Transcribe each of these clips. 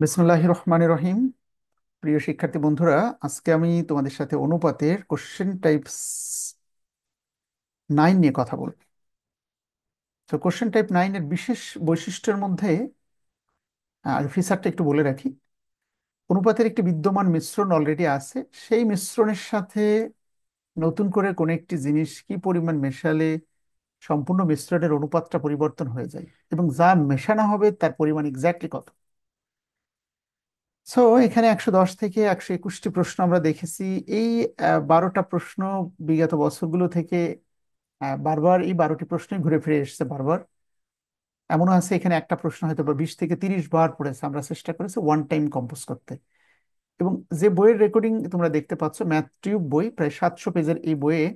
বিসমিল্লাহির রহমানির রহিম। প্রিয় শিক্ষার্থী বন্ধুরা, আজকে আমি তোমাদের সাথে অনুপাতের কোশ্চেন টাইপস 9 নিয়ে কথা বলবো। তো কোশ্চেন টাইপ 9 এর বিশেষ বৈশিষ্ট্যের মধ্যে ফিচারটা একটু বলে রাখি। অনুপাতের একটি বিদ্যমান মিশ্রণ অলরেডি আছে, সেই মিশ্রণের সাথে নতুন করে কোনো একটি জিনিস কি পরিমাণ মেশালে সম্পূর্ণ মিশ্রণের অনুপাতটা পরিবর্তন হয়ে যায়, এবং যা মেশানো হবে তার পরিমাণ এক্স্যাক্টলি কত। সো এখানে 110 থেকে 121টি প্রশ্ন আমরা দেখেছি। এই 12টা প্রশ্ন বিগত বছরগুলো থেকে বারবার এই 12টি প্রশ্নই ঘুরে ফিরে এসেছে বারবার। এমনও আছে এখানে একটা প্রশ্ন হয়তো বা 20 থেকে 30 বার পড়েছে। আমরা চেষ্টা করেছি ওয়ান টাইম কম্পোজ করতে। এবং যে বইয়ের রেকর্ডিং তোমরা দেখতে পাচ্ছ, ম্যাথ টিউব বই, প্রায় 700 পেজের এই বইয়ে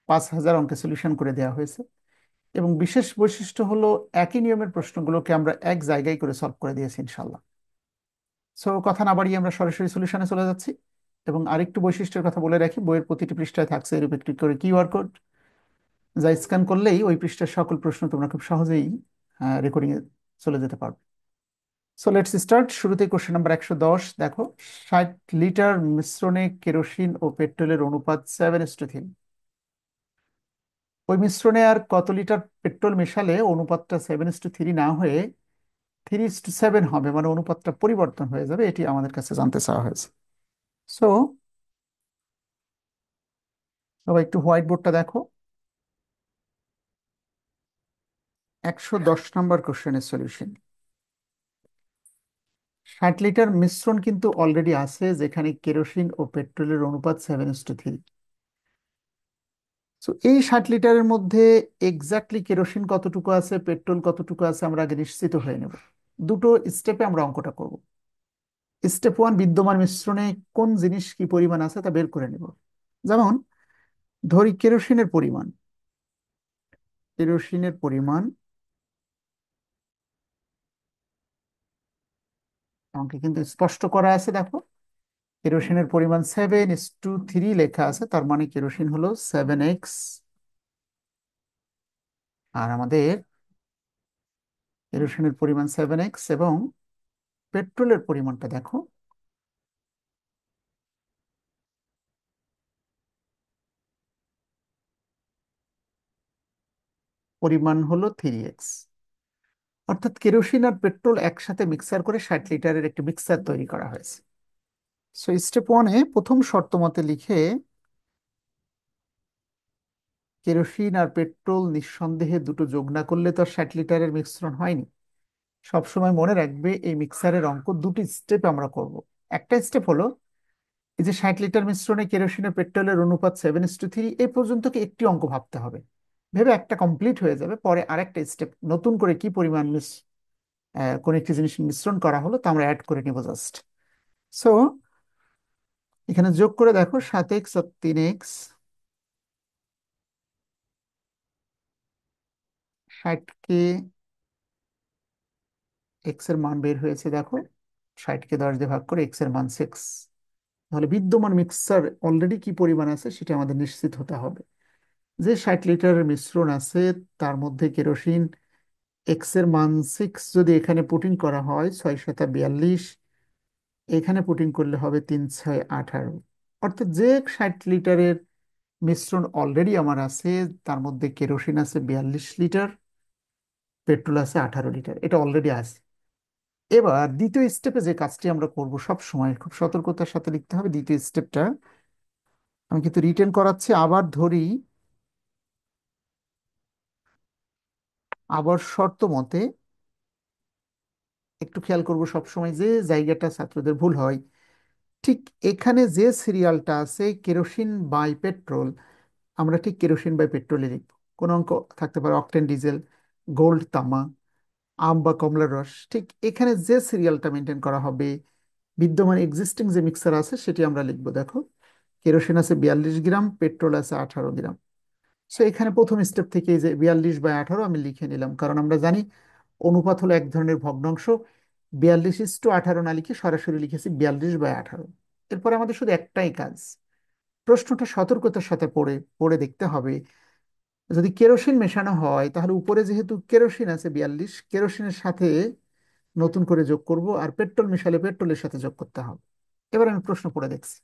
5,000 অঙ্কের সলিউশন করে দেওয়া হয়েছে। এবং বিশেষ বৈশিষ্ট্য হলো একই নিয়মের প্রশ্নগুলোকে আমরা এক জায়গায় করে সলভ করে দিয়েছি ইনশাল্লাহ। সো কথা না বাড়িয়ে আমরা সরাসরি সলিউশনে চলে যাচ্ছি। এবং আরেকটু বৈশিষ্ট্যের কথা বলে রাখি, বইয়ের প্রতিটি পৃষ্ঠায় থাকছে এরূপ একটি করে কিউআর কোড, যা স্ক্যান করলেই ওই পৃষ্ঠার সকল প্রশ্ন তোমরা খুব সহজেই রেকর্ডিং এ চলে যেতে পারবে। So let's start. শুরুতেই কোশ্চেন নাম্বার 110 দেখো। 60 লিটার মিশ্রণে কেরোসিন ও পেট্রোলের অনুপাত 7:3। ওই মিশ্রণে আর কত লিটার পেট্রোল মেশালে অনুপাতটা 7:3 না হয়ে 3:7 হবে, মানে অনুপাতটা পরিবর্তন হয়ে যাবে, এটি আমাদের কাছে জানতে চাওয়া হয়েছে। সো সবাই একটু হোয়াইট বোর্ডটা দেখো। 110 নম্বর কোশ্চেনের সলিউশন। 60 লিটার মিশ্রণ কিন্তু অলরেডি আছে, যেখানে কেরোসিন ও পেট্রোলের অনুপাত 7:3। তো এই 60 লিটারের মধ্যে এক্স্যাক্টলি কেরোসিন কতটুকু আছে, পেট্রোল কতটুকু আছে, আমরা আগে নিশ্চিত হয়ে নেব। দুটো স্টেপে আমরা অঙ্কটা করব। স্টেপ ওয়ান, বিদ্যমান মিশ্রণে কোন জিনিস কি পরিমাণ আছে তা বের করে নেব। যেমন ধরি কেরোসিনের পরিমাণ অঙ্কে কিন্তু স্পষ্ট করা আছে, দেখো। কেরোসিনের পরিমাণ 7:3 লেখা আছে, তার মানে কেরোসিন হলো 7x। আর আমাদের কেরোসিনের পরিমাণ 7x, এবং পেট্রোলের পরিমাণটা দেখো, পরিমাণ হলো 3x। অর্থাৎ কেরোসিন আর পেট্রোল একসাথে মিক্সার করে 60 লিটারের একটি মিক্সার তৈরি করা হয়েছে। সো স্টেপ ওয়ানে প্রথম শর্ত মতে লিখে, কেরোসিন আর পেট্রোল নিঃসন্দেহে দুটো যোগ না করলে তো আর 60 লিটারের মিশ্রণ হয়নি। সবসময় মনে রাখবে এই মিক্সারের অঙ্ক দুটি স্টেপ আমরা করব। একটা স্টেপ হলো এই যে 60 লিটার মিশ্রণে কেরোসিন ও পেট্রোলের অনুপাত 7:3, এই পর্যন্ত কি একটি অঙ্ক ভাবতে হবে। ভেবে একটা কমপ্লিট হয়ে যাবে, পরে আরেকটা স্টেপ, নতুন করে কি পরিমাণ কোন একটি জিনিস মিশ্রণ করা হলো তা আমরা অ্যাড করে নিব জাস্ট। সো এখানে যোগ করে দেখো, 7x আর 3x, 60 কে এক্স এর মান বের হয়েছে দেখো। 60 কে 10 দিয়ে ভাগ করে এক্স এর মান 6। তাহলে বিদ্যমান মিক্সার অলরেডি কি পরিমাণ আছে সেটা আমাদের নিশ্চিত হতে হবে। যে 60 লিটারের মিশ্রণ আছে তার মধ্যে কেরোসিন এক্স এর মান 6 যদি এখানে পুটিং করা হয়, 6×7=42, এখানে পুটিং করলে হবে 3×6=18। অর্থাৎ যে 60 লিটারের মিশ্রণ অলরেডি আমার আছে, তার মধ্যে কেরোসিন আছে 42 লিটার, পেট্রোল আছে 18 লিটার, এটা অলরেডি আছে। এবার দ্বিতীয় স্টেপে যে কাজটি আমরা করব, সব সময় খুব সতর্কতার সাথে লিখতে হবে। দ্বিতীয় স্টেপটা আমি কিন্তু রিটেন করাচ্ছি। আবার ধরি, আবার শর্ত মতে, একটু খেয়াল করব সব সময় যে জায়গাটা ছাত্রদের ভুল হয়। ঠিক এখানে যে সিরিয়ালটা আছে কেরোসিন বাই পেট্রোল, আমরা ঠিক কেরোসিন বাই পেট্রোলে লিখব। কোন অঙ্ক থাকতে পারে অকটেন ডিজেল, গোল্ড তামা, আম বা কমলার রস, ঠিক এখানে যে সিরিয়ালটা মেনটেন করা হবে, বিদ্যমান এক্সিস্টিং যে মিক্সার আছে সেটি আমরা লিখবো। দেখো, কেরোসিন আছে 42 গ্রাম, পেট্রোল আছে 18 গ্রাম। সো এখানে প্রথম স্টেপ থেকে এই যে 42/18 আমি লিখে নিলাম, কারণ আমরা জানি অনুপাত হলো এক ধরনের ভগ্নাংশ। 42:18 না লিখে সরাসরি লিখেছি 42/18। এরপরে আমাদের শুধু একটাই কাজ, প্রশ্নটা সতর্কতার সাথে পড়ে পড়ে দেখতে হবে। যদি কেরোসিন মেশানো হয় তাহলে উপরে যেহেতু কেরোসিন আছে 42, কেরোসিনের সাথে নতুন করে যোগ করব, আর পেট্রোল মিশালে পেট্রোলের সাথে যোগ করতে হবে। এবার আমি প্রশ্ন পড়ে দেখছি,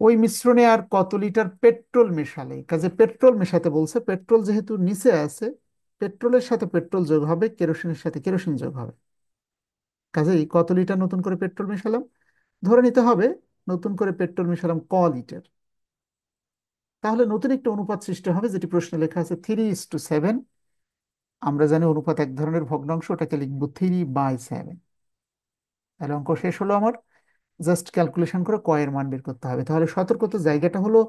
ওই মিশ্রণে আর কত লিটার পেট্রোল মেশালে, কাজে পেট্রোল মেশাতে বলছে, পেট্রোল যেহেতু নিচে আছে, পেট্রোলের সাথে পেট্রোল যোগ হবে, কেরোসিনের সাথে কেরোসিন যোগ হবে। কাজেই কত লিটার নতুন করে পেট্রোল মেশালাম, ধরে নিতে হবে নতুন করে পেট্রোল মেশালাম লিটার। তাহলে নতুন একটা অনুপাত সৃষ্টি হবে, যেটি প্রশ্নে লেখা আছে 3:7। আমরা জানি অনুপাত এক ধরনের ভগ্নাংশ, ওটাকে লিখবো 3/7। তাহলে অঙ্ক শেষ হলো আমার। জাস্ট ক্যালকুলেশন করে এর মান বের করতে হবে। তাহলে সতর্কত জায়গাটা হলো,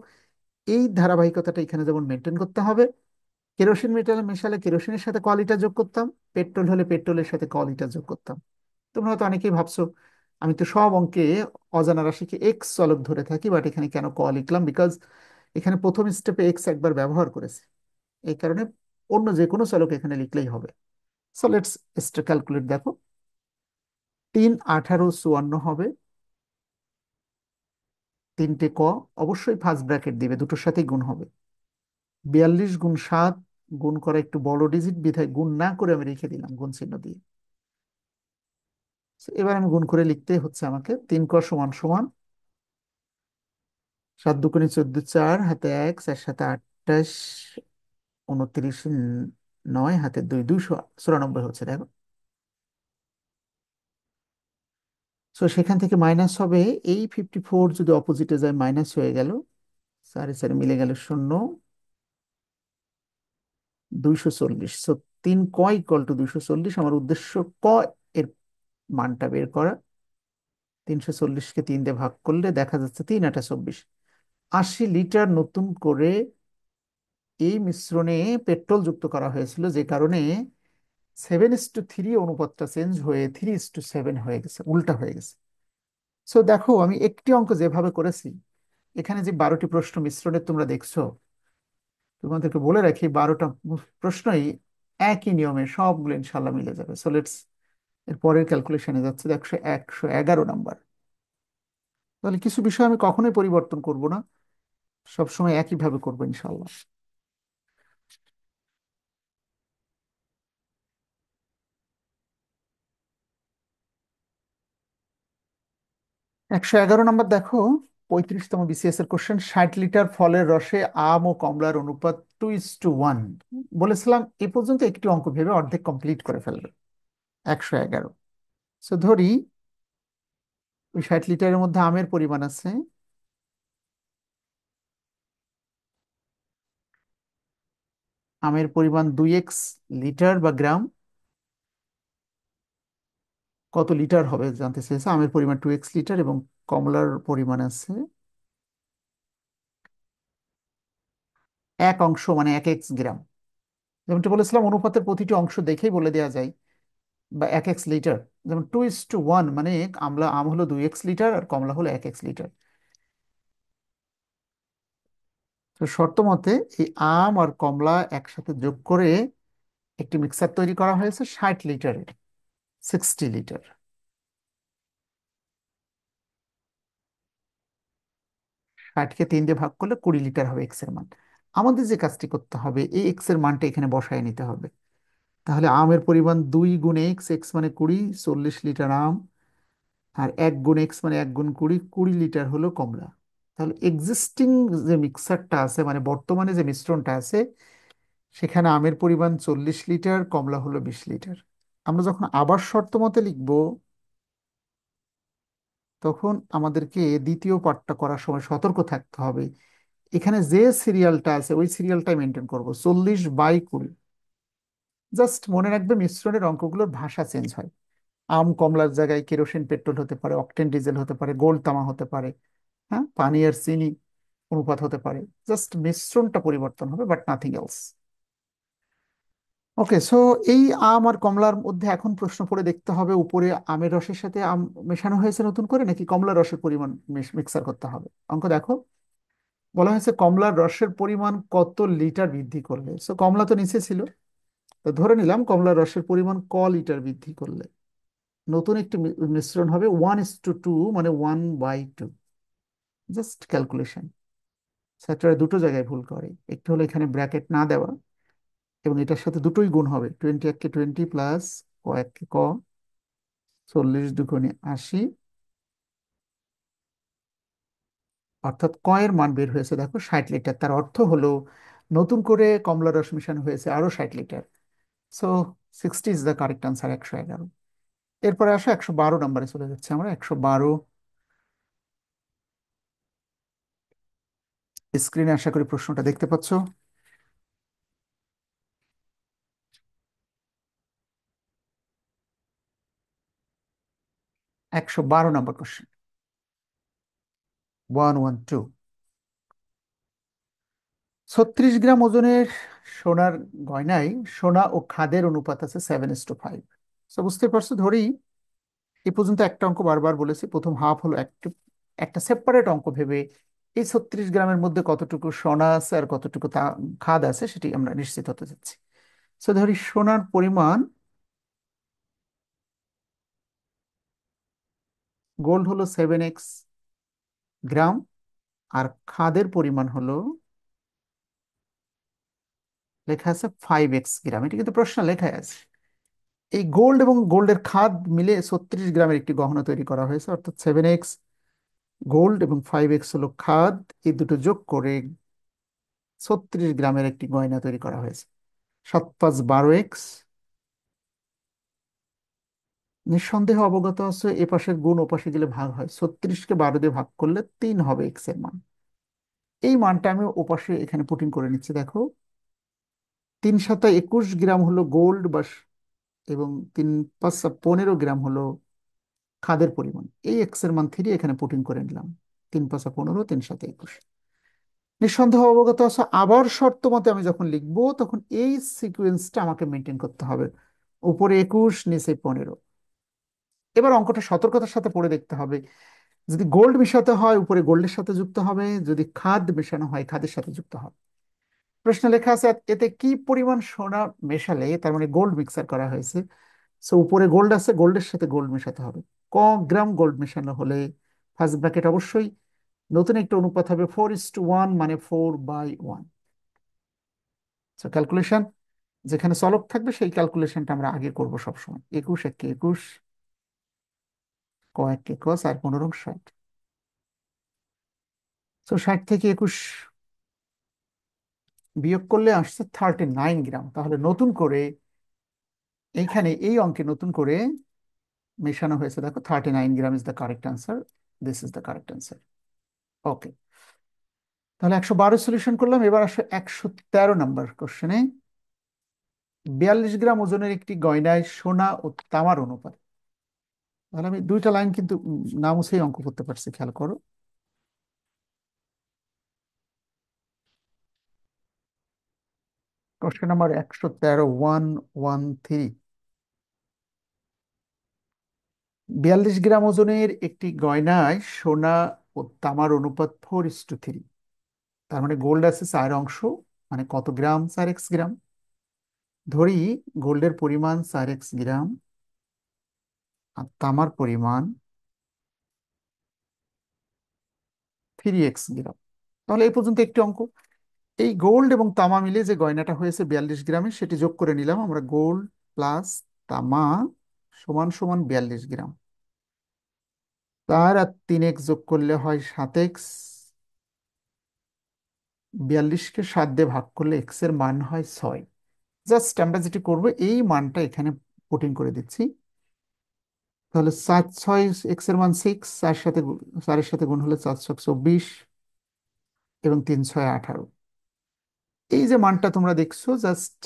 এই ধারাবাহিকতাটা এখানে যেমন মেনটেন করতে হবে। কেরোসিন মেটালে মেশালে কেরোসিনের সাথে লিটার যোগ করতাম, পেট্রোল হলে পেট্রোলের সাথে লিটার যোগ করতাম। তোমরা হয়তো অনেকেই ভাবছো, আমি তো সব অঙ্কে অজানা রাশিকে এক্স চলক ধরে থাকি, বাট এখানে কেন লিখলাম? বিকজ এখানে প্রথম স্টেপে এক্স একবার ব্যবহার করেছে, এই কারণে অন্য যে কোনো চলক এখানে লিখলেই হবে। So let's calculate. দেখো, 3 18 54 হবে। তিনটে অবশ্যই ফার্স্ট ব্র্যাকেট দিবে, দুটোর সাথেই গুণ হবে। 42 × 7, গুণ করা একটু বড় ডিজিট বিধায় গুণ না করে আমি রেখে দিলাম গুণ চিহ্ন দিয়ে। So, এবার আমি গুণ করে লিখতে হচ্ছে আমাকে, 3 ক সমান সমান 7 2 × 14 4, হাতে 1, 4 7 28, 29, 9, হাতে 2 294 হচ্ছে। দেখো, তো সেখান থেকে মাইনাস হবে, এই 54 যদি অপোজিটে যায় মাইনাস হয়ে গেল, সারি সারি মিলে গেল 0, 240। সো 3 ক = 240। আমার উদ্দেশ্য এর মানটা বের করা। 340কে 3 দিয়ে ভাগ করলে দেখা যাচ্ছে 3 8 24। 80 লিটার নতুন করে এই মিশ্রণে পেট্রোল যুক্ত করা হয়েছিল, যে কারণে 7:3 অনুপাতটা চেঞ্জ হয়ে 3:7 হয়ে গেছে, উল্টা হয়ে গেছে। সো দেখো, আমি একটি অঙ্ক যেভাবে করেছি, এখানে যে 12টি প্রশ্ন মিশ্রণে তোমরা দেখছো, তোমাদেরকে বলে রাখি 12টা প্রশ্নই একই নিয়মে, সবগুলো ইনশাল্লাহ মিলে যাবে। সো লেটস এর পরের ক্যালকুলেশনে যাচ্ছে, 111 নাম্বার। তাহলে কিছু বিষয় আমি কখনোই পরিবর্তন করব না, সবসময় একইভাবে করবো ইনশাল্লাহ। 111 নাম্বার, দেখো, 35তম বিসিএস এর কোশ্চেন। 60 লিটার ফলের রসে আম ও কমলার অনুপাত 2:1। বলেছিলাম এ পর্যন্ত একটি অঙ্ক ভেবে অর্ধেক কমপ্লিট করে ফেলবে। 111। সো ধরি ওই 60 লিটারের মধ্যে আমের পরিমাণ আছে, আমের পরিমাণ 2x লিটার বা গ্রাম। কত লিটার হবে জানতে চেয়েছে। আমের পরিমাণ 2x লিটার এবং কমলার পরিমাণ আছে 1 অংশ, মানে 1x গ্রাম। যেমনটা বলেছিলাম, অনুপাতের প্রতিটি অংশ দেখেই বলে দেওয়া যায়, বা 1x লিটার। যেমন 2:1, মানে আম হলো 2x লিটার আর কমলা হলো 1x লিটার। তো শর্ত মতে এই আম আর কমলা একসাথে যোগ করে একটি মিক্সার তৈরি করা হয়েছে 60 লিটারের, 60 লিটার। 60কে 3 দিয়ে ভাগ করলে 20 লিটার হবে এক্স এর মান। আমাদের যে কাজটি করতে হবে, এই এক্স এর মানটা এখানে বসায় নিতে হবে। তাহলে আমের পরিমাণ 2 × x, এক্স মানে 20, 40 লিটার আম। আর 1 × x মানে 1 × 20, 20 লিটার হলো কমলা। তাহলে এক্সিস্টিং যে মিক্সারটা আছে, মানে বর্তমানে যে মিশ্রণটা আছে, সেখানে আমের পরিমাণ 40 লিটার, কমলা হলো 20 লিটার। আমরা যখন আবার শর্ত মতে লিখবো, তখন আমাদেরকে দ্বিতীয় পার্টটা করার সময় সতর্ক থাকতে হবে। এখানে যে সিরিয়ালটা আছে ওই সিরিয়ালটাই মেনটেন করব, 40/20। জাস্ট মনে রাখবে মিশ্রণের অঙ্কগুলোর ভাষা চেঞ্জ হয়। আম কমলার জায়গায় কেরোসিন পেট্রোল হতে পারে, অকটেন ডিজেল হতে পারে, গোল্ড তামা হতে পারে, হ্যাঁ, পানি আর চিনি অনুপাত হতে পারে। জাস্ট মিশ্রণটা পরিবর্তন হবে, but nothing else. Okay, so এই আম আর কমলার মধ্যে এখন প্রশ্ন পড়ে দেখতে হবে, উপরে আমের রসের সাথে আম মেশানো হয়েছে নতুন করে, নাকি কমলার রসের পরিমাণ মিক্সার করতে হবে। অঙ্ক দেখো, বলা হয়েছে কমলার রসের পরিমাণ কত লিটার বৃদ্ধি করলে। সো কমলা তো নিচে ছিল, তো ধরে নিলাম কমলার রসের পরিমাণ লিটার বৃদ্ধি করলে নতুন একটি মিশ্রণ হবে 1:2, মানে 1/2। Just calculation. ছাত্ররা দুটো জায়গায় ভুল করে, একটু হলো এখানে ব্র্যাকেট না দেওয়া, এবং এটার সাথে দুটোই গুণ হবে, 20 × 20 + কয়েক ক, 40 × 80, অর্থাৎ কয়ের মান বের হয়েছে দেখো 60 লিটার। তার অর্থ হলো নতুন করে কমলা রস মিশানো হয়েছে আরো 60 litre. So 60 is the correct answer, 111। এরপরে আসো 112 নম্বরে চলে যাচ্ছে আমরা। 112, স্ক্রিনে আশা করি প্রশ্নটা দেখতে পাচ্ছ। 112 নম্বর কোশ্চেন, 112। 36 গ্রাম ওজনের সোনার গয়নায় সোনা ও খাদের অনুপাত আছে 7:5। তো বুঝতে পারছো, ধরি এই পর্যন্ত একটা অঙ্ক বারবার বলেছি, প্রথম হাফ হলো একটা একটা সেপারেট অঙ্ক ভেবে এই 36 গ্রামের মধ্যে কতটুকু সোনা আছে আর কতটুকু খাদ আছে সেটি আমরা নিশ্চিত হতে যাচ্ছি। তো ধরি সোনার পরিমাণ, গোল্ড হলো 7x গ্রাম, আর খাদের পরিমাণ হলো, লেখা আছে 5x গ্রাম। এটা কিন্তু প্রশ্ন লেখাই আছে। এই গোল্ড এবং গোল্ডের খাদ মিলে 36 গ্রামের একটি গহনা তৈরি করা হয়েছে, অর্থাৎ 7x গোল্ড এবং 5x হলো খাদ, এই দুটো যোগ করে 36 গ্রামের একটি গয়না তৈরি করা হয়েছে। 7×5 = 12x। নিঃসন্দেহে অবগত আছে এ পাশের গুণ ও পাশে গেলে ভাগ হয়, 36কে 12 দিয়ে ভাগ করলে 3 হবে এক্স এর মান। এই মানটা আমি ওপাশে এখানে পুটিং করে নিচ্ছি দেখো। 3×7 = 21 গ্রাম হলো গোল্ড এবং 3×5 = 15 গ্রাম হলো খাদের পরিমাণ। এই এক্স এর মান 3 এখানে পুটিং করে নিলাম। 3×5 = 15, 3×7 = 21। নিঃসন্দেহ অবগত আছে, আবার শর্ত মতে আমি যখন লিখবো তখন এই সিকোয়েন্সটা আমাকে মেনটেন করতে হবে। উপরে 21, নিচে 15। এবার অঙ্কটা সতর্কতার সাথে পড়ে দেখতে হবে। যদি গোল্ড মেশাতে হয় উপরে গোল্ডের সাথে যুক্ত হবে, যদি খাদ মেশানো হয় খাদের সাথে যুক্ত হবে। প্রশ্নে লেখা আছে এতে কি পরিমাণ সোনা মেশালে, তার মানে গোল্ড মিক্সার করা হয়েছে। সো উপরে গোল্ড আছে, গোল্ডের সাথে গোল্ড মেশাতে হবে। ক গ্রাম গোল্ড মেশানো হলে, ফার্স্ট ব্র্যাকেট অবশ্যই নতুন একটা অনুপাত হবে 4:1, মানে 4/1। সো ক্যালকুলেশন, যেখানে চলক থাকবে সেই ক্যালকুলেশনটা আমরা আগে করব সবসময়। 21 × 1 = 21, ক 1 × 1 = 4, 15 × 60। তো 60 থেকে 21 বিয়োগ করলে আসছে 39 গ্রাম। তাহলে নতুন করে এইখানে এই অঙ্কে নতুন করে মেশানো হয়েছে দেখো, 39 gram is the correct answer. This is the correct answer. Okay, তাহলে 112 সলিউশন করলাম। এবার আসো 113 নম্বর কোশ্চেনে। 42 গ্রাম ওজনের একটি গয়নায় সোনা ও তামার অনুপাত। তাহলে আমি দুইটা লাইন কিন্তু না মুছেই অঙ্ক করতে পারছি, খেয়াল করো। Question number 113, 113। 42 গ্রাম ওজনের একটি গয়নায় সোনা ও তামার অনুপাত 4:3। তার মানে গোল্ড আছে 4 অংশ, মানে কত গ্রাম? 4x গ্রাম। ধরি গোল্ডের পরিমাণ 4x গ্রাম আর তামার পরিমাণ 3x গ্রাম। তাহলে এই পর্যন্ত একটি অঙ্ক। এই গোল্ড এবং তামা মিলে যে গয়নাটা হয়েছে 42 গ্রামে, সেটি যোগ করে নিলাম আমরা। গোল্ড প্লাস তামা সমান সমান 42 গ্রাম। 4 আর 3x যোগ করলে হয় 7x। 42কে 7 দিয়ে ভাগ করলে এক্স এর মান হয় 6। জাস্ট আমরা যেটি করবো এই মানটা এখানে পুটিং করে দিচ্ছি। তাহলে 7×6 এক্স এর মান 6, 4-এর সাথে গুণ হলে 4×6 = 24 এবং 3×6 = 18। এই যে মানটা তোমরা দেখছো, জাস্ট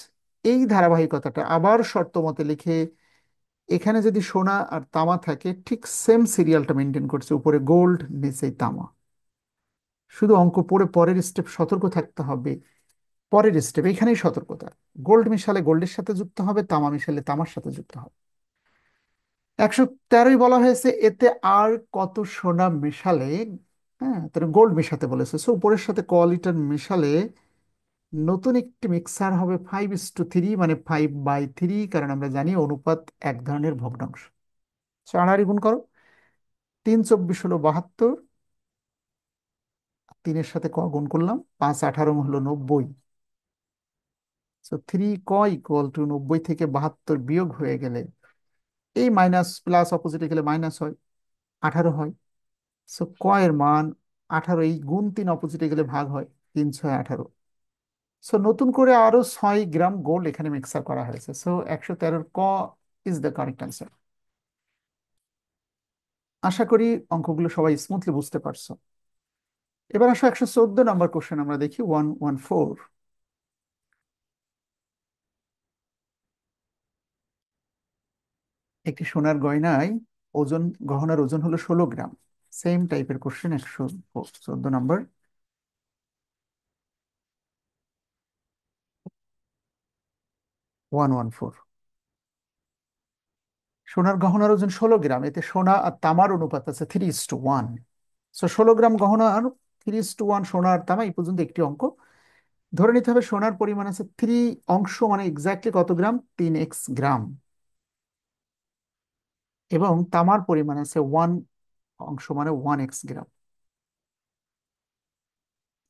এই ধারাবাহিকতাটা আবার শর্ত মতে লিখে, এখানে যদি সোনা আর তামা থাকে ঠিক সেম সিরিয়ালটা মেনটেন করছে, উপরে গোল্ড নিচে তামা। শুধু অঙ্ক পড়ে পরের স্টেপ সতর্ক থাকতে হবে। পরের স্টেপ এখানেই সতর্কতা, গোল্ড মিশালে গোল্ডের সাথে যুক্ত হবে, তামা মিশালে তামার সাথে যুক্ত হবে। 113ই বলা হয়েছে এতে আর কত সোনা মেশালে, হ্যাঁ তাহলে গোল্ড মেশাতে বলেছে, সো উপরের সাথে কোয়ালিটার মেশালে নতুন একটি মিক্সার হবে 5:3, মানে 5/3, কারণ আমরা জানি অনুপাত এক ধরনের ভগ্নাংশ। চাড়াহাড়ি গুণ করো, 3×24 হলো 72, 3-এর সাথে ক গুণ করলাম, 5×18 হলো 90। সো 3 ক = 90 থেকে 72 বিয়োগ হয়ে গেলে এই মাইনাস প্লাস অপোজিটে গেলে মাইনাস হয়, 18 হয়। সো ক এর মান 18, এই গুণ 3 অপোজিটে গেলে ভাগ হয়, 3 6 18। সো নতুন করে আরো 6 গ্রাম গোল্ড এখানে মিক্সার করা হয়েছে। সো 113 ক ইজ দ্য কারেক্ট অ্যান্সার। আশা করি অঙ্কগুলো সবাই স্মুথলি বুঝতে পারছো। এবার আসো 114 নম্বর কোশ্চেন আমরা দেখি, 114। একটি সোনার গয়নায় ওজন, গহনার ওজন হলো 16 গ্রাম। সেম টাইপের কোশ্চেন, 114 নম্বর। 114। সোনার গহনার ওজন 16 গ্রাম, এতে সোনা আর তামার অনুপাত আছে 3:1। সো 16 গ্রাম গহনা আর 3:1 সোনা আর তামা, এই পর্যন্ত একটি অঙ্ক। ধরে নিতে হবে সোনার পরিমাণ আছে 3 অংশ, মানে এক্স্যাক্টলি কত গ্রাম, 3x গ্রাম। এবং তামার পরিমাণ আছে 1 অংশ, মানে 1x গ্রাম।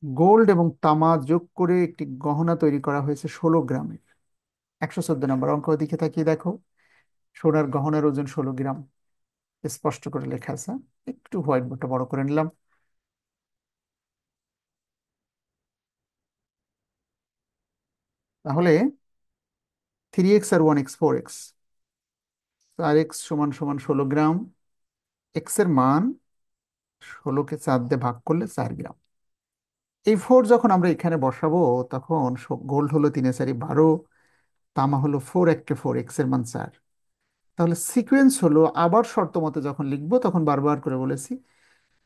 গোল্ড এবং তামা যোগ করে একটি গহনা তৈরি করা হয়েছে 16 গ্রামের। 114 নম্বর অঙ্ক দিকে তাকিয়ে দেখো। সোনার গহনার ওজন 16 গ্রাম, স্পষ্ট করে লেখা আছে। একটু হোয়াইট বোর্ডটা বড় করে নিলাম। তাহলে 3x আর 1x 4x, 4x সমান সমান 16 গ্রাম। এক্স এর মান 16কে 4 দিয়ে ভাগ করলে 4 গ্রাম। এই 4 যখন আমরা এখানে বসাবো, তখন গোল্ড হলো 3 4 12, তামা হলো 4 1 4, এক্স এর মান 4। তাহলে সিকোয়েন্স হলো, আবার শর্ত মতে যখন লিখবো তখন বারবার করে বলেছি,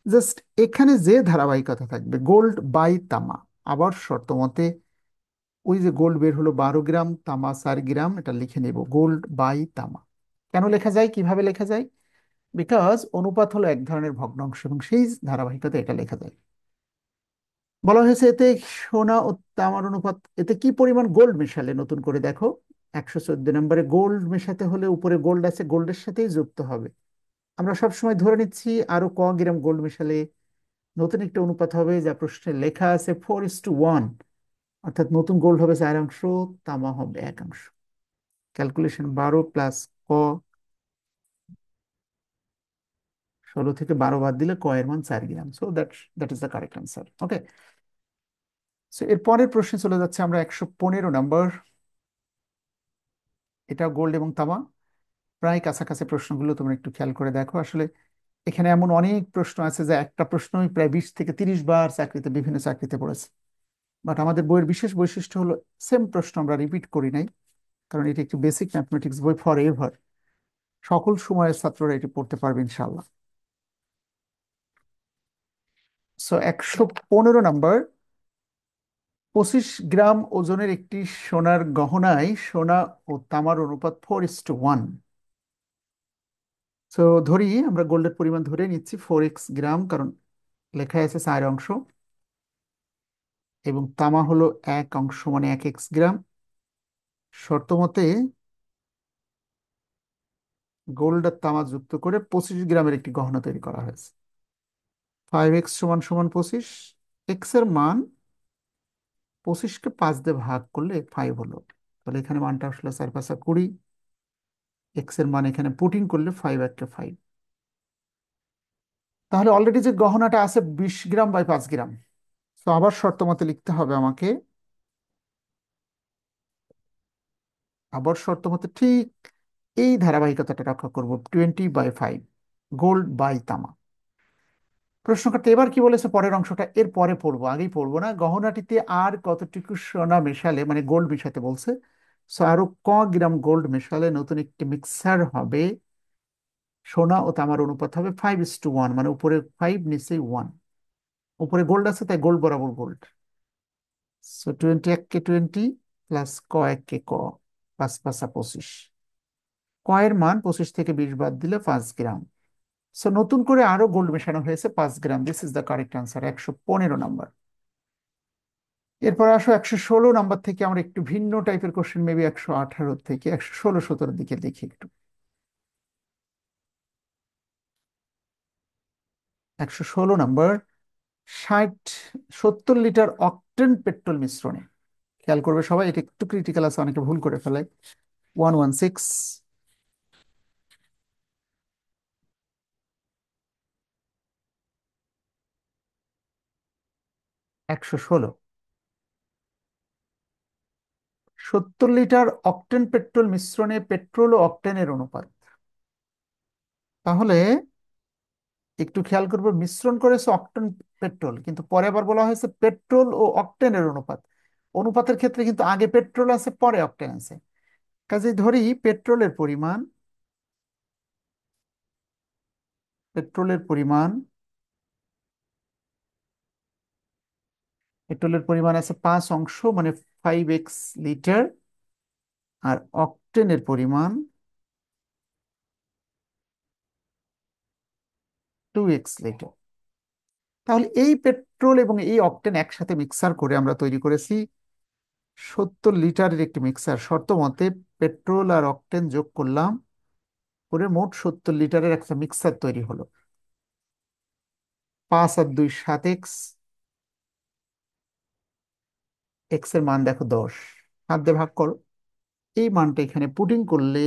জাস্ট এখানে যে ধারাবাহিকতা থাকবে গোল্ড বাই তামা, আবার শর্ত মতে ওই যে গোল্ড বের হলো 12 গ্রাম, তামা 4 গ্রাম, এটা লিখে নেব গোল্ড বাই তামা। কেন লেখা যায়, কিভাবে লেখা যায়? বিকজ অনুপাত হলো এক ধরনের ভগ্নাংশ, এবং সেই ধারাবাহিকতা এটা লেখা যায়। বলা হয়েছে এতে সোনা ও তামার অনুপাত, এতে কি পরিমাণ গোল্ড মেশালে, নতুন করে দেখো। 114 নম্বরে গোল্ড মেশাতে হলে উপরে গোল্ড আছে, গোল্ডের সাথেই যুক্ত হবে। আমরা সবসময় ধরে নিচ্ছি আরো গ্রাম গোল্ড মেশালে নতুন একটা অনুপাত হবে, যা প্রশ্নে লেখা আছে 4:1। অর্থাৎ নতুন গোল্ড হবে 4 অংশ, তামা হবে 1 অংশ। ক্যালকুলেশন 12 প্লাস ক, 16 থেকে 12 বাদ দিলে ক এর মান 4 gram. So that is the correct answer. Okay. So এর পরের প্রশ্নে চলে যাচ্ছে আমরা, 115 নম্বর। এটা গোল্ড এবং তামা, প্রায় কাছাকাছি প্রশ্নগুলো তোমরা একটু খেয়াল করে দেখো। আসলে এখানে এমন অনেক প্রশ্ন আছে যে একটা প্রশ্নই প্রায় 20 থেকে 30 বার চাকরিতে, বিভিন্ন চাকরিতে পড়েছে। বাট আমাদের বইয়ের বিশেষ বৈশিষ্ট্য হলো সেম প্রশ্ন আমরা রিপিট করি নাই, কারণ এটি একটি বেসিক ম্যাথমেটিক্স বই, ফর এভার সকল সময়ের ছাত্ররা এটি পড়তে পারবে ইনশাল্লাহ। সো 115 নম্বর, 25 গ্রাম ওজনের একটি সোনার গহনায় সোনা ও তামার অনুপাত 4:1। তো ধরি আমরা গোল্ডের পরিমাণ ধরে নিচ্ছি 4x গ্রাম, কারণ লেখায় আছে 4 অংশ, এবং তামা হলো 1 অংশ, মানে 1x গ্রাম। শর্ত মতে গোল্ড আর তামা যুক্ত করে 25 গ্রামের একটি গহনা তৈরি করা হয়েছে। 5x সমান সমান 25, এক্স এর মান 25কে 5 দিয়ে ভাগ করলে 5 হলো। তাহলে এখানে মানটা আসলে 4 5 20, এক্স এর মান এখানে পুটিং করলে 5 1 5। তাহলে অলরেডি যে গহনাটা আছে 20 গ্রাম বাই 5 গ্রাম। তো আবার শর্ত মতে লিখতে হবে আমাকে, আবার শর্ত মতে ঠিক এই ধারাবাহিকতাটা রক্ষা করব, 20/5 গোল্ড বাই তামা। প্রশ্নকর্তা এবার কি বলেছে, পরের অংশটা এর পরে পড়বো, আগেই পড়বো না। গহনাটিতে আর কতটুকু সোনা মেশালে, মানে গোল্ড মেশাতে বলছে। সো আরো গ্রাম গোল্ড মেশালে নতুন একটি মিক্সার হবে, সোনা ও তামার অনুপাত হবে 5:1, মানে উপরে 5 নিচে 1। উপরে গোল্ড আছে তাই গোল্ড বরাবর গোল্ড। সো 20 1 কে 20 প্লাস ক 1 কে ক, 5 5 25। ক এর মান 25 থেকে 20 বাদ দিলে 5 গ্রাম। সো নতুন করে আরো গোল্ড মেশানো হয়েছে 5 gram. This is the correct answer, 115 number. এরপর আসো 116 নম্বর থেকে আমরা একটু ভিন্ন টাইপের কোশ্চেন, মেবি 118 থেকে 116 17 দিকে দেখি একটু। 116 নম্বর, 70 লিটার অকটেন পেট্রোল মিশ্রণে, খেয়াল করবে সবাই, এটা একটু ক্রিটিক্যাল আছে, অনেকে ভুল করে ফেলে। 116 116। 70 লিটার অকটেন পেট্রোল মিশ্রণে পেট্রোল ও অকটেনের অনুপাত। তাহলে একটু খেয়াল করবো, মিশ্রণ করেছে অকটেন পেট্রোল, কিন্তু পরে আবার বলা হয়েছে পেট্রোল ও অকটেনের অনুপাত। অনুপাতের ক্ষেত্রে কিন্তু আগে পেট্রোল আছে পরে অকটেন আছে। কাজে ধরি পেট্রোলের পরিমাণ আছে 5 অংশ, মানে 5x লিটার। আর অকটেনের পরিমাণ 2x লিটার। তাহলে এই পেট্রোল এবং এই অকটেন একসাথে মিক্সার করে আমরা তৈরি করেছি 70 লিটারের একটি মিক্সার। শর্ত মতে পেট্রোল আর অকটেন যোগ করলাম, করে মোট 70 লিটারের একটা মিক্সার তৈরি হলো। 5 আর 2 7x, এক্স এর মান দেখো 10, 7 দিয়ে ভাগ করো। এই মানটা এখানে পুটিং করলে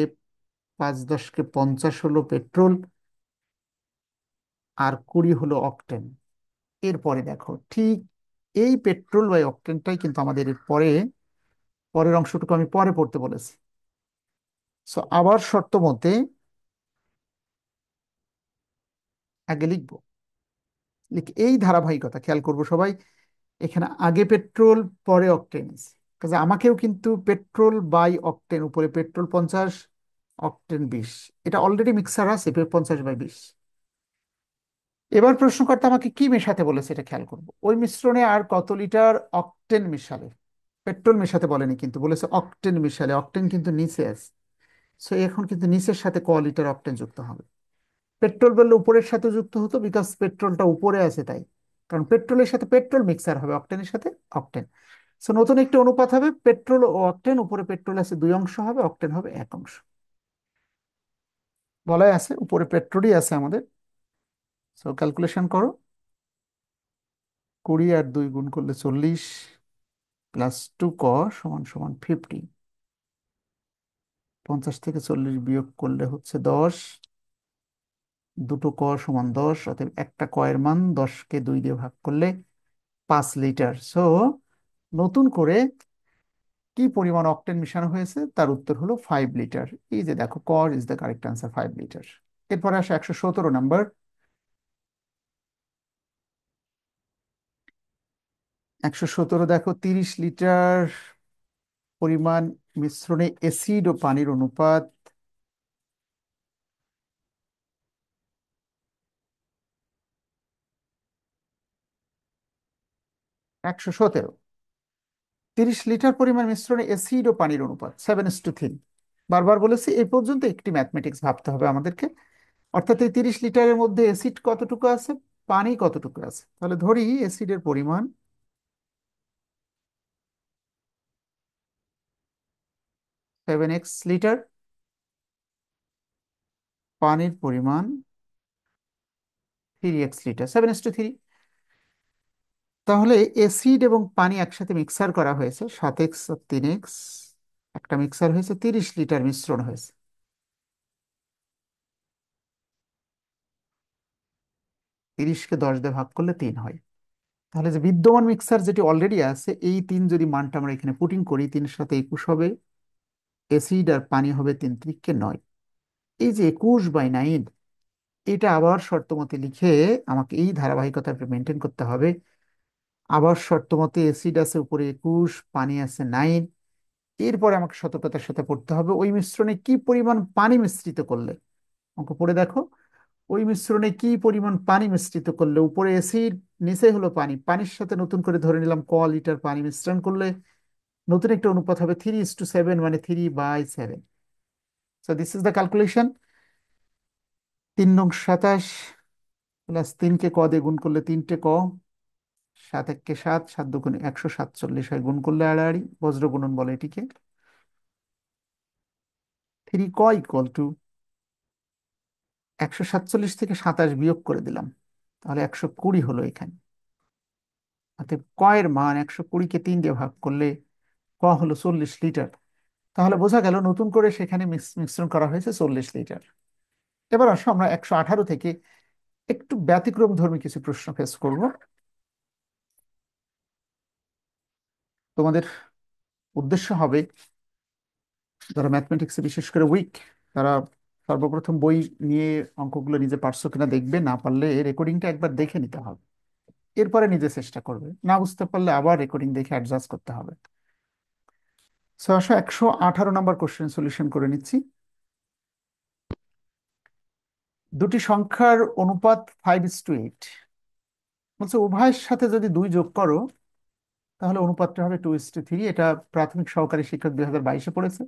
5×10 = 50 হলো পেট্রোল, আর 20 হলো অকটেন। এরপরে দেখো ঠিক এই পেট্রোল বা অকটেনটাই কিন্তু আমাদের এর পরের অংশটুকু আমি পরে পড়তে বলেছি। সো আবার শর্ত মতে আগে লিখবো, এই ধারাবাহিকতা খেয়াল করব সবাই। এখানে আগে পেট্রোল পরে অকটেন, কাজে আমাকেও কিন্তু পেট্রোল বাই অকটেন, উপরে পেট্রোল 50, অকটেন 20, এটা অলরেডি মিক্সার আছে 50/20। এবার প্রশ্নকর্তা আমাকে কি মেশাতে বলেছে এটা খেয়াল করব। ওই মিশ্রণে আর কত লিটার অকটেন মিশালে, পেট্রোল মেশাতে বলেনি, কিন্তু বলেছে অকটেন মিশালে। অকটেন কিন্তু নিচে আছে, সো এখন কিন্তু নিচের সাথে ক লিটার অকটেন যুক্ত হবে। পেট্রোল বললে উপরের সাথে যুক্ত হতো, বিকজ পেট্রোলটা উপরে আছে তাই। কারণ পেট্রোলের সাথে পেট্রোল মিক্সার হবে, অকটেনের সাথে অকটেন। সো নতুন একটি অনুপাত হবে পেট্রোল ও অকটেন, উপরে পেট্রোল আছে 2 অংশ হবে, অকটেন হবে 1 অংশ। বলাই আছে উপরে পেট্রোলই আছে আমাদের। সো ক্যালকুলেশন করো, 20 আর 2 গুণ করলে 40, +2 ক সমান সমান 50। 50 থেকে 40 বিয়োগ করলে হচ্ছে 10, দুটো ক সমান 10, অতএব একটা ক এর মান 10কে 2 দিয়ে ভাগ করলে 5 লিটার। সো নতুন করে কি পরিমাণ অকটেন মিশানো হয়েছে তার উত্তর হলো 5 লিটার। এই যে দেখো, কর is the correct answer, 5 litre. এরপরে আসে 117 নাম্বার। 117 দেখো, 30 লিটার পরিমাণ মিশ্রণে অ্যাসিড ও পানির অনুপাত। 117, 30 লিটার পরিমাণ মিশ্রণে অ্যাসিড ও পানির অনুপাত 7:3। বারবার বলেছি এই পর্যন্ত একটি ম্যাথমেটিক্স ভাবতে হবে আমাদেরকে। অর্থাৎ এই 30 লিটারের মধ্যে অ্যাসিড কতটুকু আছে, পানি কতটুকু আছে। তাহলে ধরি অ্যাসিডের পরিমাণ 7x লিটার, পানির পরিমাণ 3x লিটার, 7:3। তাহলে অ্যাসিড এবং পানি একসাথে মিক্সার করা হয়েছে, 7x আর 3x, একটা মিক্সার হয়েছে, 30 লিটার মিশ্রণ হয়েছে। 30কে 10 দিয়ে ভাগ করলে 3 হয়। তাহলে যে বিদ্যমান মিক্সার যেটি অলরেডি আছে, এই 3 যদি মানটা আমরা এখানে পুটিং করি, 3 × 7 = 21 হবে। অ্যাসিড আর পানি হবে 3×3 = 9। এই যে 21/9, এটা আবার শর্ত মতে লিখে আমাকে এই ধারাবাহিকতা মেনটেন করতে হবে। আবার শর্ত মতে অ্যাসিড আছে উপরে 21, পানি আছে 9। এরপরে আমাকে সতর্কতার সাথে পড়তে হবে ওই মিশ্রণে কি পরিমাণ পানি মিশ্রিত করলে। অঙ্ক পড়ে দেখো, ওই মিশ্রণে কি পরিমাণ পানি মিশ্রিত করলে, উপরে অ্যাসিড নিচে হলো পানি, পানির সাথে নতুন করে ধরে নিলাম লিটার পানি মিশ্রণ করলে নতুন একটা অনুপাত হবে 3:7, মানে 3/7। So this is the calculation. 3×9 = 27, +3কে ক দিয়ে গুণ করলে 3টে ক, 7×1 = 7, 7×2 = 147 হয়, গুণ করলে আড়াআড়ি, বজ্র গুণন বলে এটিকে। 3 ক = 147 থেকে 27 বিয়োগ করে দিলাম, তাহলে 120 হলো এখানে। অর্থাৎ ক এর মান 120কে 3 দিয়ে ভাগ করলে ক হলো 40 লিটার। তাহলে বোঝা গেল নতুন করে সেখানে মিশ্রণ করা হয়েছে 40 লিটার। এবার আসো আমরা 118 থেকে একটু ব্যতিক্রম ধর্মী কিছু প্রশ্ন ফেস করব। তোমাদের উদ্দেশ্য হবে, যারা ম্যাথমেটিক্সে বিশেষ করে উইক, তারা সর্বপ্রথম বই নিয়ে অঙ্কগুলো নিজে পারছো কিনা দেখবে, না পারলে রেকর্ডিংটা একবার দেখে নিতে হবে, এরপরে নিজে চেষ্টা করবে, না বুঝতে পারলে আবার রেকর্ডিং দেখে অ্যাডজাস্ট করতে হবে। 118 নম্বর কোশ্চেন সলিউশন করে নিচ্ছি। দুটি সংখ্যার অনুপাত 5:8। বলছে উভয়ের সাথে যদি 2 যোগ করো তাহলে অনুপাতটা হবে 2:3। এটা প্রাথমিক সহকারী শিক্ষক 2022-এ পড়েছে।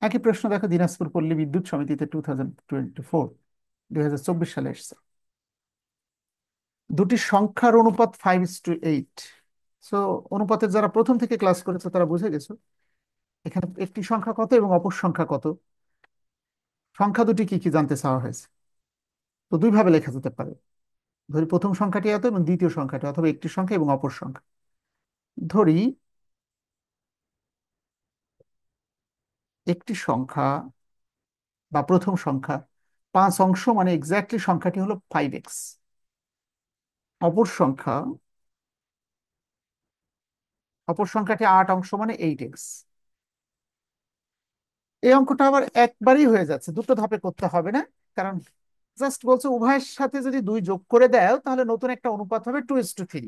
একই প্রশ্ন দেখো দিনাজপুর পল্লী বিদ্যুৎ সমিতিতে 2024 সালে এসেছে। দুটি সংখ্যার অনুপাত 5:8। সো অনুপাতের যারা প্রথম থেকে ক্লাস করেছে তারা বুঝে গেছো এখানে একটি সংখ্যা কত এবং অপর সংখ্যা কত। সংখ্যা দুটি কি কি জানতে চাওয়া হয়েছে। তো দুই ভাবে লেখা যেতে পারে, ধরি প্রথম সংখ্যাটি এত এবং দ্বিতীয় সংখ্যাটি, অথবা একটি সংখ্যা এবং অপর সংখ্যা। ধরি একটি সংখ্যা বা প্রথম সংখ্যা 5 অংশ, মানে এক্স্যাক্টলি সংখ্যাটি হলো 5x। অপর সংখ্যাটি 8 অংশ, মানে 8x। এই অঙ্কটা আবার একবারই হয়ে যাচ্ছে, দুটো ধাপে করতে হবে না। কারণ জাস্ট বলছে উভয়ের সাথে যদি 2 যোগ করে দাও তাহলে নতুন একটা অনুপাত হবে 2:3।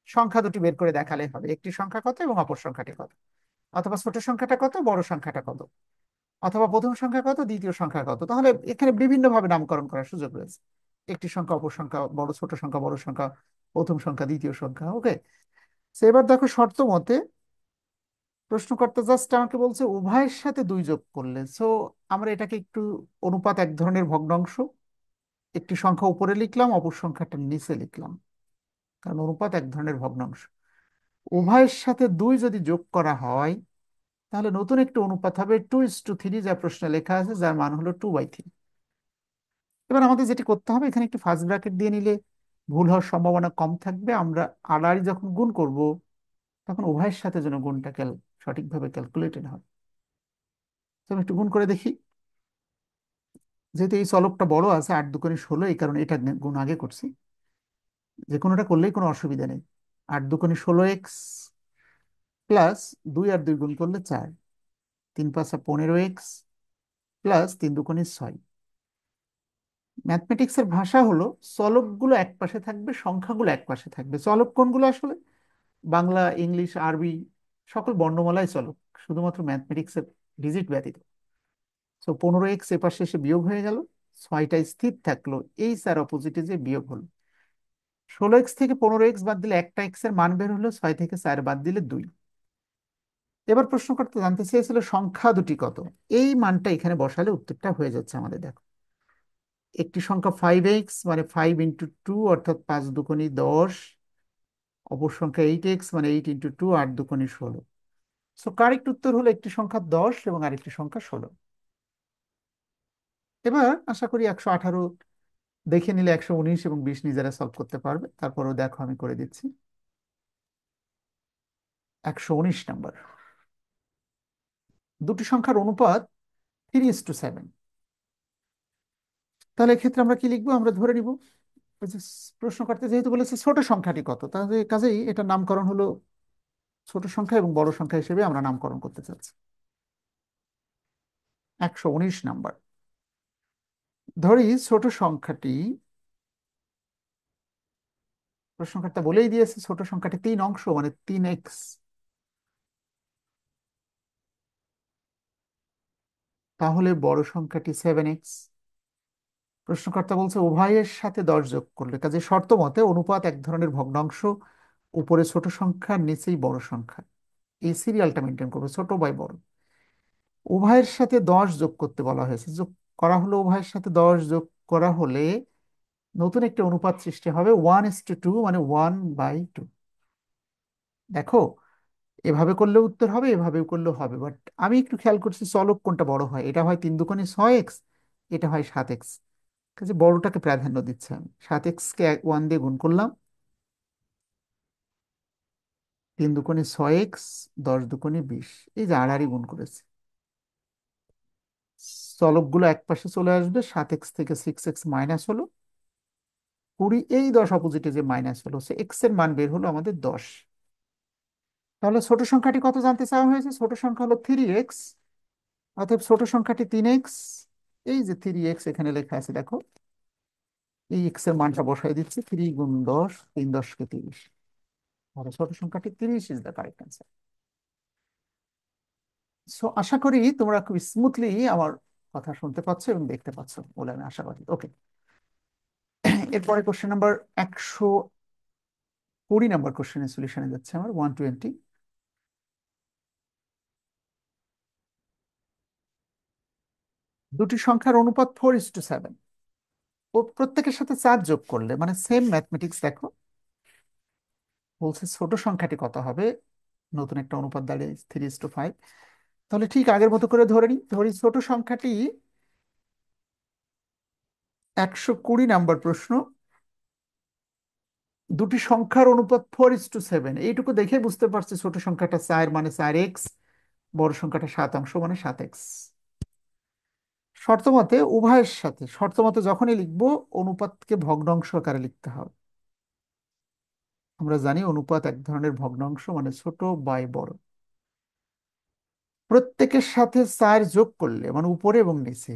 সংখ্যা দুটি বের করে দেখালে হবে একটি সংখ্যা কত এবং অপর সংখ্যাটি কত, অথবা ছোট সংখ্যাটা কত বড় সংখ্যাটা কত, অথবা প্রথম সংখ্যা কত দ্বিতীয় সংখ্যা কত। তাহলে এখানে বিভিন্ন ভাবে নামকরণ করার সুযোগ রয়েছে, একটি সংখ্যা অপর সংখ্যা, বড় ছোট সংখ্যা বড় সংখ্যা, প্রথম সংখ্যা দ্বিতীয় সংখ্যা। ওকে, এবার দেখো শর্ত মতে প্রশ্নকর্তা জাস্ট আমাকে বলছে উভয়ের সাথে 2 যোগ করলে। সো আমরা এটাকে একটু, অনুপাত এক ধরনের ভগ্নাংশ, একটি সংখ্যা উপরে লিখলাম অপর সংখ্যাটা নিচে লিখলাম, কারণ অনুপাত এক ধরনের ভগ্নাংশ। উভয়ের সাথে 2 যদি যোগ করা হয় তাহলে নতুন একটি অনুপাত হবে 2:3, যা প্রশ্নে লেখা আছে, যার মান হলো 2/3। এবার আমাদের যেটি করতে হবে, এখানে একটি ফার্স্ট ব্র্যাকেট দিয়ে নিলে ভুল হওয়ার সম্ভাবনা কম থাকবে। আমরা আড়াআড়ি যখন গুণ করব তখন উভয়ের সাথে যেন গুণটা সঠিকভাবে ক্যালকুলেটেড হয়। তো আমি একটু গুণ করে দেখি। যেহেতু এই চলকটা বড় আছে, 8×2=16, এই কারণে এটা গুণ আগে করছি। যে কোনোটা করলেই কোনো অসুবিধা নেই। 8×2=16x, প্লাস 2 আর 2 গুণ করলে 4, 3×5=15x, প্লাস 3×2=6। ম্যাথমেটিক্সের ভাষা হলো চলকগুলো এক পাশে থাকবে, সংখ্যাগুলো এক পাশে থাকবে। চলক কোনগুলো আসলে? বাংলা, ইংলিশ, আরবি সকল বর্ণমালাই চলক, শুধুমাত্র ম্যাথমেটিক্সের ডিজিট ব্যতীত। তো 15x এপাশে এসে বিয়োগ হয়ে গেল, 6টা স্থির থাকলো, এই চার অপোজিটে যে বিয়োগ হলো। 16x থেকে 15x বাদ দিলে একটা x এর মান বের হলো, 6 থেকে 4 বাদ দিলে 2। এবার প্রশ্নকর্তা জানতে চেয়েছিল সংখ্যা দুটি কত। এই মানটা এখানে বসালে উত্তরটা হয়ে যাচ্ছে আমাদের। দেখো একটি সংখ্যা 5x, মানে 5×2 অর্থাৎ 5×2=10। অপর সংখ্যা 8x, মানে 8×2, 8×2=16। সো কারেক্ট উত্তর হলো একটি সংখ্যা 10 এবং আরেকটি সংখ্যা 16। এবার আশা করি 118 দেখে নিলে 119 এবং 20 নিজেরা সলভ করতে পারবে। তারপরেও দেখো আমি করে দিচ্ছি। 119 নম্বর, দুটি সংখ্যার অনুপাত 3:7। তাহলে এক্ষেত্রে আমরা কি লিখবো, আমরা ধরে নিব ওই যে প্রশ্নকর্তা যেহেতু বলেছে ছোট সংখ্যাটি কত, তাহলে কাজেই এটা নামকরণ হলো ছোট সংখ্যা এবং বড় সংখ্যা হিসেবে আমরা নামকরণ করতে চাচ্ছি। 119 নম্বর, ধরি ছোট সংখ্যাটি, প্রশ্নকর্তা বলেই দিয়েছে ছোট সংখ্যাটি 3 অংশ, মানে 3x। তাহলে বড় সংখ্যাটি 7x। প্রশ্নকর্তা বলছে উভয়ের সাথে 10 যোগ করলে, কাজে শর্ত মতে অনুপাত এক ধরনের ভগ্নাংশ, উপরে ছোট সংখ্যা নিচেই বড় সংখ্যা, এই সিরিয়ালটা মেনটেন করবে, ছোট বাই বড়। উভয়ের সাথে 10 যোগ করতে বলা হয়েছে, যোগ করা হলো, উভয়ের সাথে 10 যোগ করা হলে নতুন একটা অনুপাত সৃষ্টি হবে 1:2, মানে 1/2। দেখো এভাবে করলে উত্তর হবে, এভাবেও করলেও হবে, বাট আমি একটু খেয়াল করছি চলক কোনটা বড় হয়। এটা হয় 3×6x, এটা হয় 7x। কাজে বড়টাকে প্রাধান্য দিচ্ছে আমি। 7x কে 1 দিয়ে গুণ করলাম, 3×6x, 10×20, এই যে আড়াআড়ি গুণ করেছি। চলকগুলো এক পাশে চলে আসবে, 7x থেকে 6x মাইনাস হলো 20, এই 10 অপোজিটে যে মাইনাস হলো, সে এক্স এর মান বের হলো আমাদের 10। তাহলে ছোট সংখ্যাটি কত জানতে চাওয়া হয়েছে? ছোট সংখ্যা হলো 3x। অতএব ছোট সংখ্যাটি 3x। এই যে 3x এখানে লেখা আছে দেখো, এই এক্স এর মানটা বসাই দিচ্ছি, 3 × 10, 3×10 = 30। তাহলে ছোট সংখ্যাটি 30 is the correct answer. So আশা করি তোমরা খুব স্মুথলি আমার কথা শুনতে পাচ্ছ এবং দেখতে পাচ্ছ বলে আমি আশা করি। ওকে, এরপরে কোশ্চেন নাম্বার 120 নাম্বার কোশ্চেনের সলিউশনে যাচ্ছে আমার 120। দুটি সংখ্যার অনুপাত 4:7, ও প্রত্যেকের সাথে 4 যোগ করলে মানে সেম ম্যাথমেটিক্স দেখো, বলছে ছোট সংখ্যাটি কত হবে। নতুন একটা অনুপাত দাঁড়িয়ে 3:5। তাহলে ঠিক আগের মতো করে ধরি ছোট সংখ্যাটি 120 নাম্বার প্রশ্ন। দুটি সংখ্যার অনুপাত 4:7, এইটুকু দেখে বুঝতে পারছি ছোট সংখ্যাটা 4 মানে 4x, বড় সংখ্যাটা 7 মানে 7x। শর্তমতে উভয়ের সাথে, শর্তমতে যখনই লিখবো অনুপাতকে ভগ্নাংশ আকারে লিখতে হবে। আমরা জানি অনুপাত এক ধরনের ভগ্নাংশ, মানে ছোট বাই বড়। প্রত্যেকের সাথে 4 যোগ করলে মানে উপরে এবং নিচে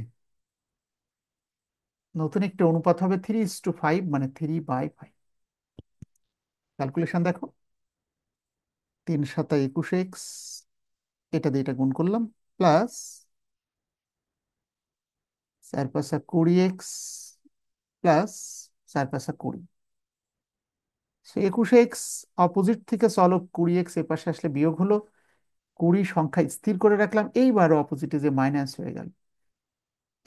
নতুন একটি অনুপাত হবে 3:5, মানে 3/5। ক্যালকুলেশন দেখো, 3×7 = 21x, এটা দিয়ে এটা গুণ করলাম, plus 4×5 = 20x, plus 4×5 = 20। 21x opposite থেকে চলো, 20x এ পাশে আসলে বিয়োগ হলো, 20 সংখ্যা স্থির করে রাখলাম, এইবার অপোজিটে যে মাইনাস হয়ে গেল।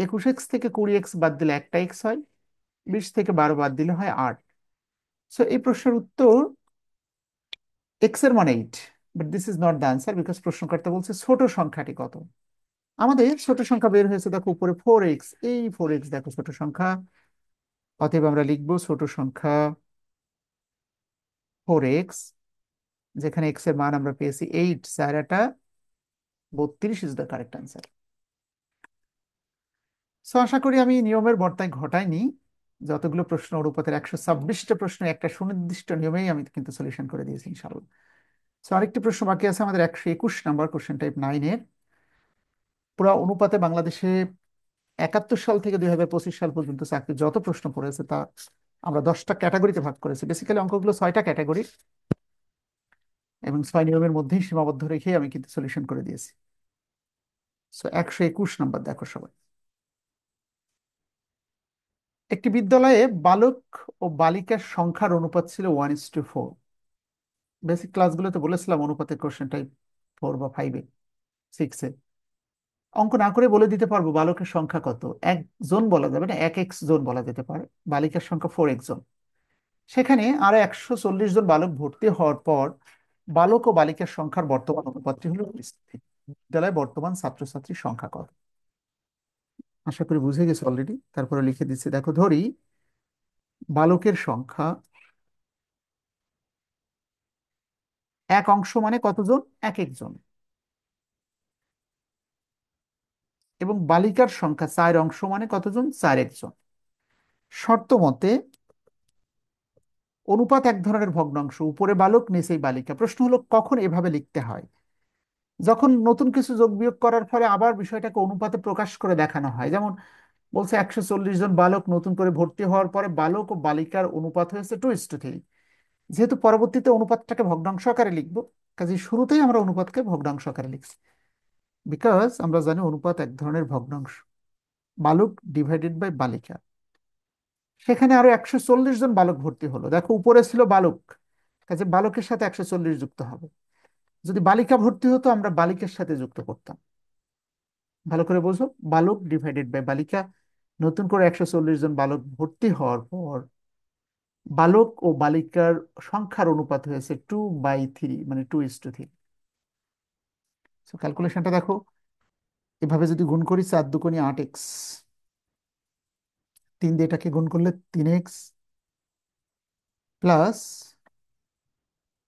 21x থেকে 20x বাদ দিলে একটা এক্স হয়, 20 থেকে 12 বাদ দিলে হয় 8। সো এই প্রশ্নের উত্তর এক্স এর মান 8। But this is not the answer, because প্রশ্নকর্তা বলছে ছোট সংখ্যাটি কত। আমাদের ছোট সংখ্যা বের হয়েছে দেখো উপরে 4x, এই 4x দেখো ছোট সংখ্যা। অতএব আমরা লিখবো ছোট সংখ্যা 4x, যেখানে এক্স এর মান আমরা পেয়েছি 8, 4×8 = 32 is the correct answer. So আশা করি আমি নিয়মের বর্তায় ঘটাইনি। যতগুলো প্রশ্ন অনুপাতের 126টা প্রশ্ন একটা সুনির্দিষ্ট নিয়মেই আমি কিন্তু সলিউশন করে দিয়েছি ইনশাআল্লাহ। সো আরেকটি প্রশ্ন বাকি আছে আমাদের 121 নাম্বার কোশ্চেন টাইপ 9-এর। পুরো অনুপাতে বাংলাদেশে 71 সাল থেকে 2025 সাল পর্যন্ত চাকরি যত প্রশ্ন পড়েছে তা আমরা 10টা ক্যাটাগরিতে ভাগ করেছি। বেসিক্যালি অঙ্কগুলো 6টা ক্যাটাগরি এবং 6 নিয়মের মধ্যেই সীমাবদ্ধ রেখে আমি কিন্তু সলিউশন করে দিয়েছি। সো 121 নাম্বার দেখো সবাই। একটি বিদ্যালয়ে বালক ও বালিকার সংখ্যার অনুপাত ছিল 1:4। বেসিক ক্লাসগুলোতে বলেছিলাম অনুপাতের কোশ্চেন টাইপ 4 বা 5-এ, 6-এ অঙ্ক না করে বলে দিতে পারবো বালকের সংখ্যা কত। একজন বলা যাবে না, 1x জন বলা যেতে পারে। বালিকার সংখ্যা 4x জন। সেখানে আরো 140 জন বালক ভর্তি হওয়ার পর বালক ও বালিকার সংখ্যার বর্তমান অনুপাতটি হলো বিদ্যালয়ে বর্তমান ছাত্রছাত্রীর সংখ্যা কত। আশা করি বুঝে গেছে অলরেডি, তারপরে লিখে দিচ্ছি দেখো। ধরি বালকের সংখ্যা 1 অংশ মানে কতজন? 1:1 জন। এবং বালিকার সংখ্যা 4 অংশ মানে কতজন? 4×1 জন। শর্ত মতে অনুপাত এক ধরনের ভগ্নাংশ, উপরে বালক নিচেই বালিকা। প্রশ্ন হলো কখন এভাবে লিখতে হয়? যখন নতুন কিছু যোগ বিয়োগ করার ফলে আবার বিষয়টাকে অনুপাতে প্রকাশ করে দেখানো হয়। যেমন বলছে 140 জন বালক নতুন করে ভর্তি হওয়ার পরে বালক ও বালিকার অনুপাত হয়েছে 2:3। যেহেতু পরবর্তীতে অনুপাতটাকে ভগ্নাংশ আকারে লিখবো, কাজে শুরুতেই আমরা অনুপাতকে ভগ্নাংশ আকারে লিখছি, বিকজ আমরা জানি অনুপাত এক ধরনের ভগ্নাংশ। বালক ডিভাইডেড বাই বালিকা। সেখানে আরো 140 জন বালক ভর্তি হলো, দেখো উপরে ছিল বালক, কাজে বালকের সাথে 140 যুক্ত হবে। যদি বালিকা ভর্তি হতো আমরা বালিকার সাথে যুক্ত করতাম। ভালো করে বোঝো, বালক ডিভাইডেড বাই বালিকা। নতুন করে 140 জন বালক ভর্তি হওয়ার পর বালক ও বালিকার সংখ্যার অনুপাত হয়েছে 2/3, মানে 2:3। ক্যালকুলেশনটা দেখো, এভাবে যদি গুণ করি 4×2 = 8x, 3 দিয়ে এটাকে গুণ করলে 3x, প্লাস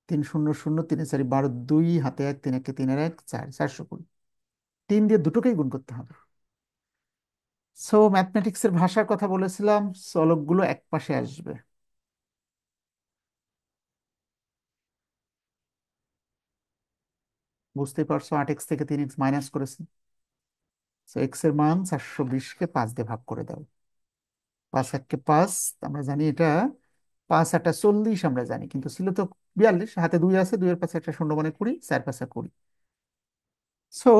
3×0=0, 3×4=12, 2 হাতে 1, 3×1 3×1 4, 420। 3 দিয়ে দুটোকেই গুণ করতে হবে। সো ম্যাথমেটিক্সের ভাষার কথা বলেছিলাম, চলকগুলো এক পাশে আসবে। বুঝতেই পারছো, 8x থেকে 3x মাইনাস করেছে। তো এক্স এর মান 420-কে 5 দিয়ে ভাগ করে দাও। 5 1 কে 5, আমরা জানি এটা 5 8 40 আমরা জানি, কিন্তু ছিল তো 42, হাতে 2 আছে, 2 এর পাশে একটা শূন্য মানে 20, 4 5 20। সো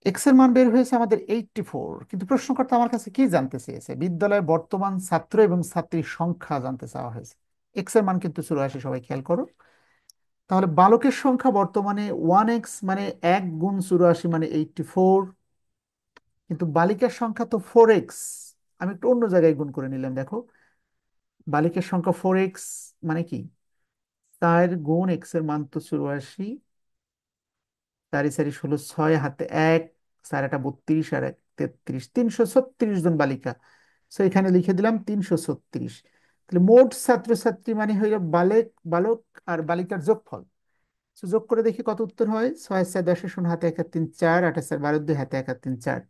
এক্স এর মান বের হয়েছে আমাদের 84, কিন্তু প্রশ্নকর্তা আমার কাছে কি জানতে চেয়েছে? বিদ্যালয়ে বর্তমান ছাত্র এবং ছাত্রীর সংখ্যা জানতে চাওয়া হয়েছে। এক্স এর মান কিন্তু 84, সবাই খেয়াল করো। তাহলে বালকের সংখ্যা বর্তমানে 1x, মানে 1 গুণ 84 মানে 84, কিন্তু বালিকার সংখ্যা তো 4x। আমি একটু অন্য জায়গায় গুণ করে নিলাম, দেখো। বালিকার সংখ্যা 4x, মানে কি? 4 গুণ x এর মান তো 84, 4 4 16, 6 হাতে 1, 4 8 32 আর 1 33, 336 জন বালিকা। তো এখানে লিখে দিলাম 336। তাহলে মোট ছাত্রছাত্রী মানে হইল বালক বালক আর বালিকার যোগফল। তো যোগ করে দেখি কত উত্তর হয়। 6 4 10 হাতে 1 আর 3 4, 8 4 12 2 হাতে 1 আর 3 4,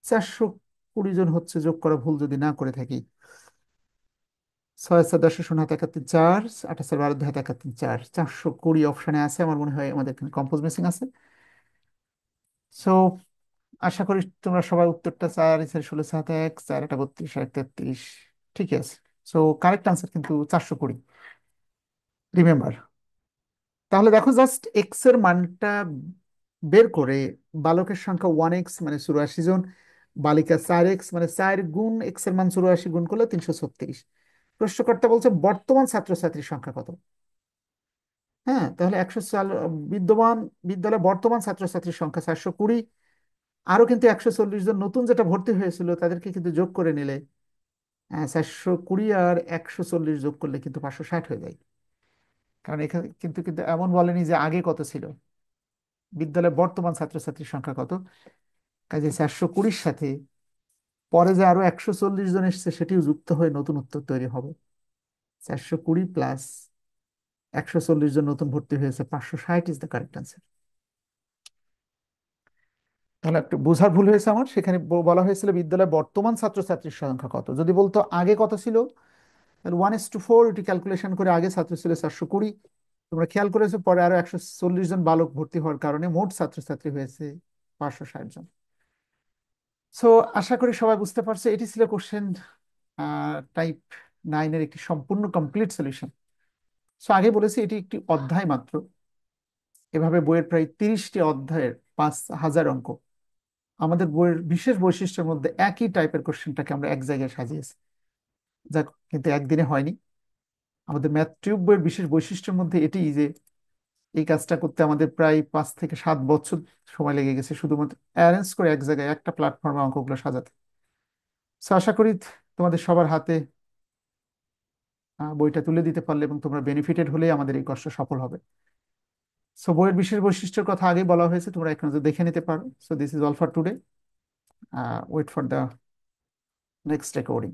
420 জন হচ্ছে। যোগ করা ভুল যদি না করে থাকি। 6 4 10 হাতে 1 আর 3 4, 8 4 12 2 হাতে 1 আর 3 4, 420 অপশনে আছে। আমার মনে হয় আমাদের এখানে কম্পোজ মিসিং আছে। সো আশা করি তোমরা সবাই উত্তরটা 4 4 16 হাতে 1, 4 8 32 আর 1 33 ঠিকই আছে। সো কারেক্ট আনসার কিন্তু 420, রিমেম্বার। তাহলে দেখো, জাস্ট এক্স এর মানটা বের করে বালকের সংখ্যা 1x মানে 84 জন, বালিকা 4x মানে 4 গুণ x এর মান 84 গুণ করলে 336। প্রশ্নকর্তা বলছে বর্তমান ছাত্রছাত্রীর সংখ্যা কত। হ্যাঁ, তাহলে 104 বিদ্যমান বিদ্যালয়ে বর্তমান ছাত্রছাত্রীর সংখ্যা 420। আরো কিন্তু 140 জন নতুন যেটা ভর্তি হয়েছিল তাদেরকে কিন্তু যোগ করে নিলে 420 আর 140 যোগ করলে কিন্তু 560 হয়ে যায়। কারণ এখানে কিন্তু কিন্তু এমন বলেনি যে আগে কত ছিল, বিদ্যালয়ে বর্তমান ছাত্রছাত্রীর সংখ্যা কত। কাজে 420-র সাথে পরে যে আরো 140 জন এসছে সেটিও যুক্ত হয়ে নতুন উত্তর তৈরি হবে। 420 প্লাস 140 জন নতুন ভর্তি হয়েছে, 560 ইজ দ্য কারেক্ট আনসার। তাহলে একটু বোঝার ভুল হয়েছে আমার, সেখানে বলা হয়েছিল বিদ্যালয়ে বর্তমান ছাত্রছাত্রীর সংখ্যা কত। যদি বলতো আগে কত ছিল, তাহলে 1:4 এটি ক্যালকুলেশন করে আগে ছাত্র ছিল 420। তোমরা খেয়াল করেছো পরে আরো 140 জন বালক ভর্তি হওয়ার কারণে মোট ছাত্রছাত্রী হয়েছে 560 জন। সো আশা করি সবাই বুঝতে পারছো, এটি ছিল কোশ্চেন টাইপ 9-এর একটি সম্পূর্ণ কমপ্লিট সলিউশন। সো আগে বলেছি এটি একটি অধ্যায় মাত্র। এভাবে বইয়ের প্রায় 30টি অধ্যায়ের 5000 অঙ্ক আমাদের বইয়ের বিশেষ বৈশিষ্ট্যের মধ্যে একই টাইপের কোশ্চেনটাকে আমরা এক জায়গায় সাজিয়েছি, যা কিন্তু একদিনে হয়নি। আমাদের ম্যাথ টিউব বইয়ের বিশেষ বৈশিষ্ট্যের মধ্যে এটি যে এই কাজটা করতে আমাদের প্রায় 5 থেকে 7 বছর সময় লেগে গেছে, শুধুমাত্র অ্যারেঞ্জ করে এক জায়গায় একটা প্ল্যাটফর্মে অঙ্কগুলো সাজাতে। তো আশা করি তোমাদের সবার হাতে বইটা তুলে দিতে পারলে এবং তোমরা বেনিফিটেড হলেই আমাদের এই কষ্ট সফল হবে। সো বইয়ের বিশেষ বৈশিষ্ট্যের কথা আগেই বলা হয়েছে, তোমরা এক নজর দেখে নিতে পারো। So this is all for today, wait for the next recording.